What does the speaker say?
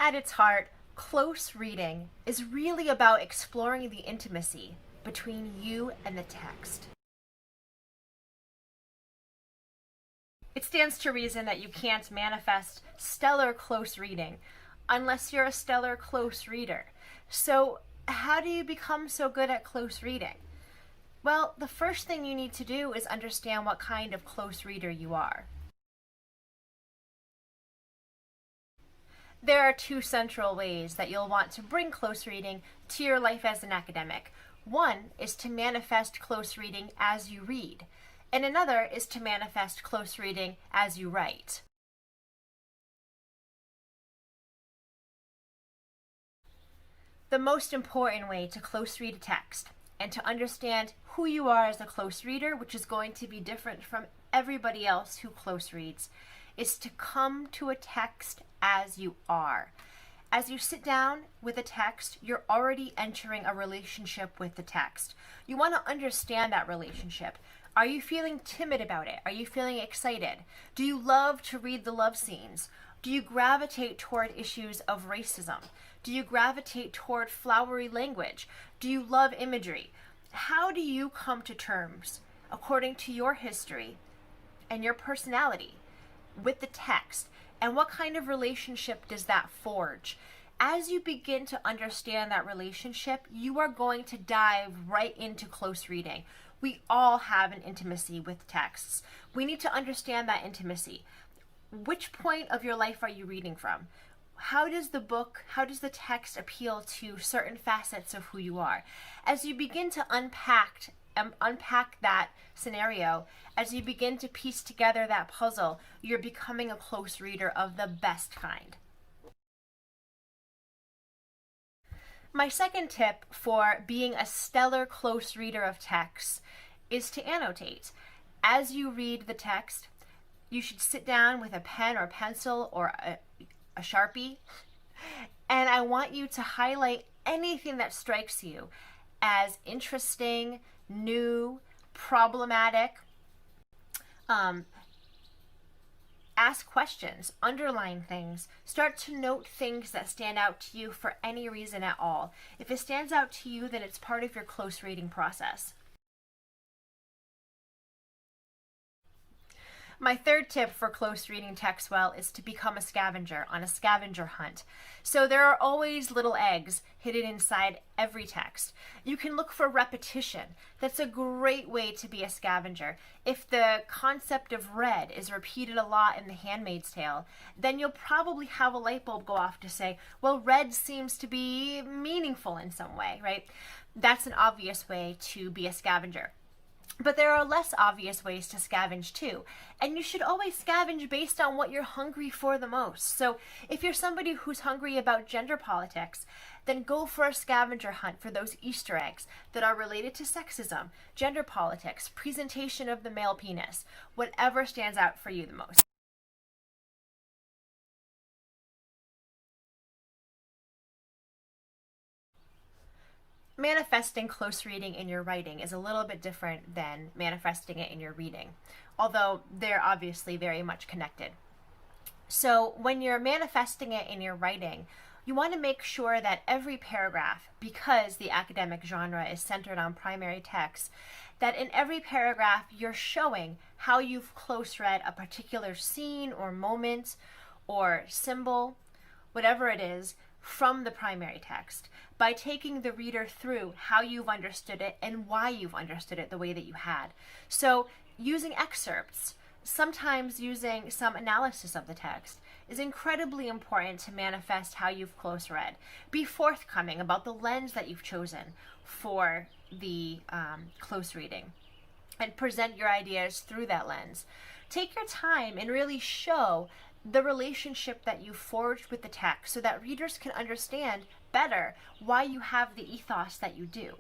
At its heart, close reading is really about exploring the intimacy between you and the text. It stands to reason that you can't manifest stellar close reading unless you're a stellar close reader. So, how do you become so good at close reading? Well, the first thing you need to do is understand what kind of close reader you are. There are two central ways that you'll want to bring close reading to your life as an academic. One is to manifest close reading as you read, and another is to manifest close reading as you write. The most important way to close read a text and to understand who you are as a close reader, which is going to be different from everybody else who close reads, is to come to a text as you are. As you sit down with a text, you're already entering a relationship with the text. You want to understand that relationship. Are you feeling timid about it? Are you feeling excited? Do you love to read the love scenes? Do you gravitate toward issues of racism? Do you gravitate toward flowery language? Do you love imagery? How do you come to terms, according to your history and your personality, with the text? And what kind of relationship does that forge? As you begin to understand that relationship, you are going to dive right into close reading. We all have an intimacy with texts. We need to understand that intimacy. Which point of your life are you reading from? How does the text appeal to certain facets of who you are? As you begin to unpack that scenario, as you begin to piece together that puzzle, you're becoming a close reader of the best kind. My second tip for being a stellar close reader of texts is to annotate. As you read the text, you should sit down with a pen or pencil or a Sharpie, and I want you to highlight anything that strikes you as interesting, new, problematic. Ask questions, underline things, start to note things that stand out to you for any reason at all. If it stands out to you, then it's part of your close reading process. My third tip for close reading text well is to become a scavenger on a scavenger hunt. So there are always little eggs hidden inside every text. You can look for repetition. That's a great way to be a scavenger. If the concept of red is repeated a lot in The Handmaid's Tale, then you'll probably have a light bulb go off to say, well, red seems to be meaningful in some way, right? That's an obvious way to be a scavenger. But there are less obvious ways to scavenge too. And you should always scavenge based on what you're hungry for the most. So if you're somebody who's hungry about gender politics, then go for a scavenger hunt for those Easter eggs that are related to sexism, gender politics, presentation of the male penis, whatever stands out for you the most. Manifesting close reading in your writing is a little bit different than manifesting it in your reading, although they're obviously very much connected. So when you're manifesting it in your writing, you want to make sure that every paragraph, because the academic genre is centered on primary text, that in every paragraph you're showing how you've close read a particular scene or moment or symbol, whatever it is, from the primary text by taking the reader through how you've understood it and why you've understood it the way that you had. So using excerpts, sometimes using some analysis of the text, is incredibly important to manifest how you've close read. Be forthcoming about the lens that you've chosen for the close reading and present your ideas through that lens. Take your time and really show the relationship that you forged with the text so that readers can understand better why you have the ethos that you do.